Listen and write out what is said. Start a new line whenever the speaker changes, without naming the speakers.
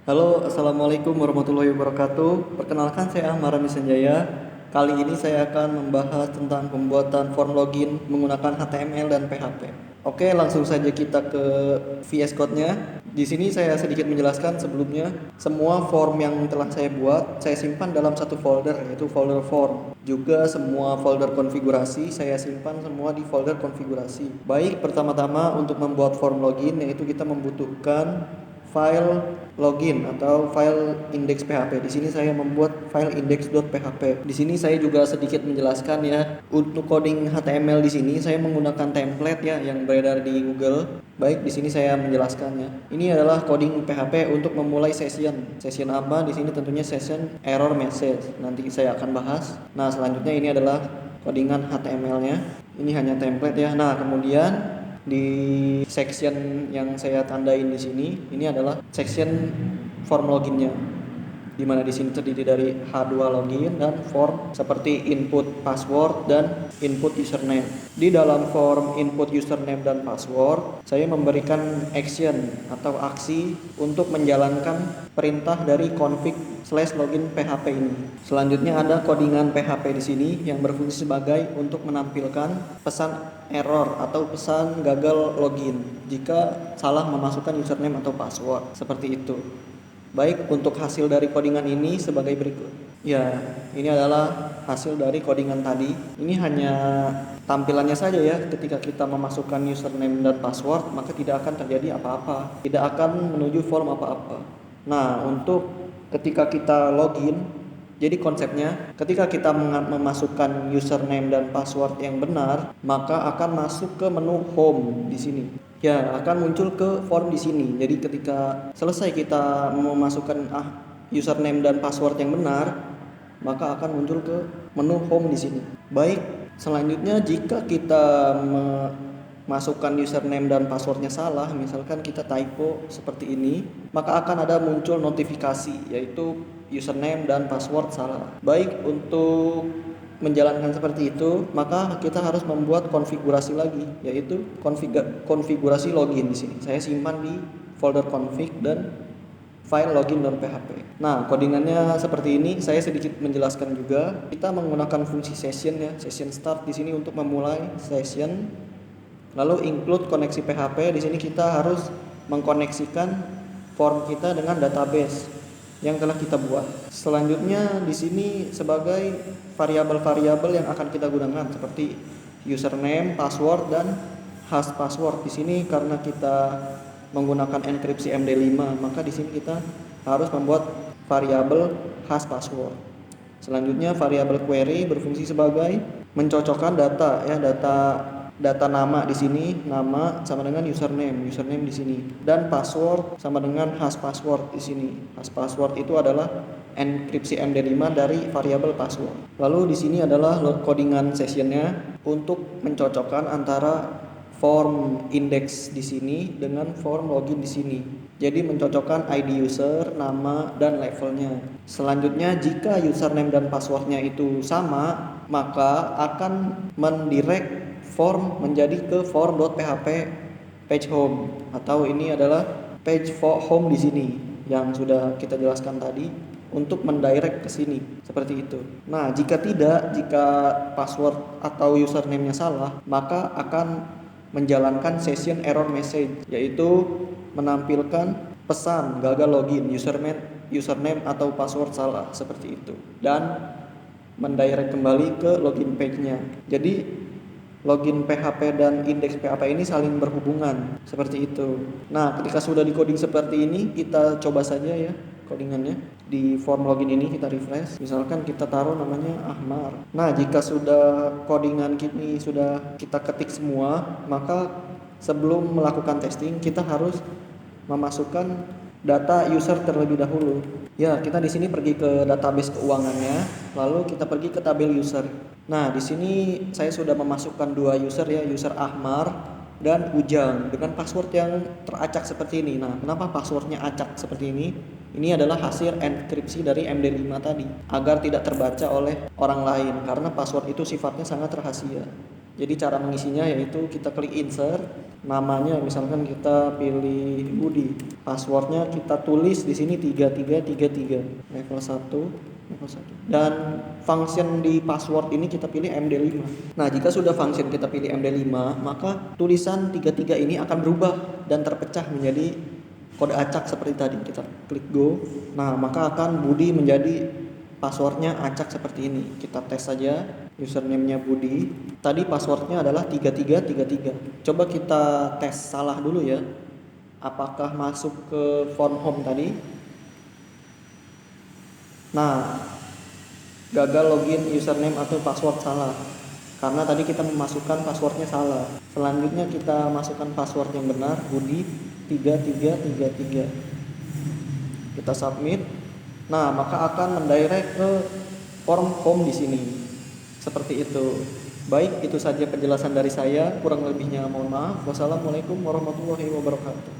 Halo, Assalamualaikum warahmatullahi wabarakatuh. Perkenalkan saya Ahmad Rami Sanjaya. Kali ini saya akan membahas tentang pembuatan form login menggunakan HTML dan PHP. Oke, langsung saja kita ke VS Code-nya. Di sini saya sedikit menjelaskan sebelumnya, semua form yang telah saya buat, saya simpan dalam satu folder, yaitu folder form. Juga semua folder konfigurasi, saya simpan semua di folder konfigurasi. Baik, pertama-tama untuk membuat form login, yaitu kita membutuhkan file login atau file index PHP. Di sini saya membuat file index.php. Di sini saya juga sedikit menjelaskan ya, untuk coding HTML di sini saya menggunakan template ya yang beredar di Google. Baik, di sini saya menjelaskannya. Ini adalah coding PHP untuk memulai session. Session apa? Di sini tentunya session error message. Nanti saya akan bahas. Nah, selanjutnya ini adalah codingan HTML-nya. Ini hanya template ya. Nah, kemudian di section yang saya tandain di sini, ini adalah section form loginnya, di mana di sini terdiri dari H2 login dan form seperti input password dan input username. Di dalam form input username dan password, saya memberikan action atau aksi untuk menjalankan perintah dari config/login PHP ini. Selanjutnya ada codingan PHP di sini yang berfungsi sebagai untuk menampilkan pesan error atau pesan gagal login jika salah memasukkan username atau password, seperti itu. Baik, untuk hasil dari codingan ini sebagai berikut. Ya, ini adalah hasil dari codingan tadi. Ini hanya tampilannya saja ya. Ketika kita memasukkan username dan password, maka tidak akan terjadi apa-apa. Tidak akan menuju form apa-apa. Nah, untuk ketika kita login, jadi konsepnya ketika kita memasukkan username dan password yang benar, maka akan masuk ke menu home di sini. Ya, akan muncul ke form di sini. Jadi ketika selesai kita memasukkan username dan password yang benar, maka akan muncul ke menu home di sini. Baik, selanjutnya jika kita memasukkan username dan passwordnya salah, misalkan kita typo seperti ini, maka akan ada muncul notifikasi, yaitu username dan password salah. Baik, untuk menjalankan seperti itu, maka kita harus membuat konfigurasi lagi, yaitu konfigurasi login di sini. Saya simpan di folder config dan file login.php. Nah, codingannya seperti ini. Saya sedikit menjelaskan juga. Kita menggunakan fungsi session ya, session start di sini untuk memulai session. Lalu include koneksi PHP. Di sini kita harus mengkoneksikan form kita dengan database yang telah kita buat. Selanjutnya di sini sebagai variabel-variabel yang akan kita gunakan seperti username, password dan hash password. Di sini karena kita menggunakan enkripsi MD5, maka di sini kita harus membuat variabel hash password. Selanjutnya variabel query berfungsi sebagai mencocokkan data ya, data nama di sini, nama sama dengan username di sini, dan password sama dengan hash password di sini. Hash password itu adalah enkripsi MD5 dari variabel password. Lalu di sini adalah codingan sessionnya untuk mencocokkan antara form index di sini dengan form login di sini. Jadi mencocokkan ID user, nama, dan levelnya. Selanjutnya jika username dan passwordnya itu sama, maka akan mendirect form menjadi ke form.php page home, atau ini adalah page for home di sini yang sudah kita jelaskan tadi, untuk mendirect ke sini seperti itu. Nah, jika password atau username-nya salah, maka akan menjalankan session error message, yaitu menampilkan pesan gagal login, username atau password salah seperti itu, dan mendirect kembali ke login page-nya. Jadi login PHP dan indeks PHP ini saling berhubungan seperti itu. Nah, ketika sudah di coding seperti ini, kita coba saja ya codingannya. Di form login ini kita refresh. Misalkan kita taruh namanya Ahmar. Nah, jika sudah codingan ini sudah kita ketik semua, maka sebelum melakukan testing kita harus memasukkan data user terlebih dahulu. Ya, kita di sini pergi ke database keuangannya, lalu kita pergi ke tabel user. Nah, di sini saya sudah memasukkan dua user ya, user Ahmar dan Ujang dengan password yang teracak seperti ini. Nah, kenapa passwordnya acak seperti ini? Ini adalah hasil enkripsi dari MD5 tadi, agar tidak terbaca oleh orang lain, karena password itu sifatnya sangat rahasia. Jadi cara mengisinya yaitu kita klik insert, namanya misalkan kita pilih Budi, passwordnya kita tulis di sini 3333 level 1. Dan function di password ini kita pilih MD5. Nah, jika sudah function kita pilih MD5, maka tulisan 33 ini akan berubah dan terpecah menjadi kode acak seperti tadi. Kita klik go. Nah, maka akan Budi menjadi passwordnya acak seperti ini. Kita tes saja username-nya Budi. Tadi passwordnya adalah 3333. Coba kita tes salah dulu ya. Apakah masuk ke form home tadi? Nah, gagal login username atau password salah. Karena tadi kita memasukkan passwordnya salah. Selanjutnya kita masukkan password yang benar, Budi 3333. Kita submit. Nah, maka akan mendirect ke form home di sini. Seperti itu. Baik, itu saja penjelasan dari saya. Kurang lebihnya mohon maaf. Wassalamualaikum warahmatullahi wabarakatuh.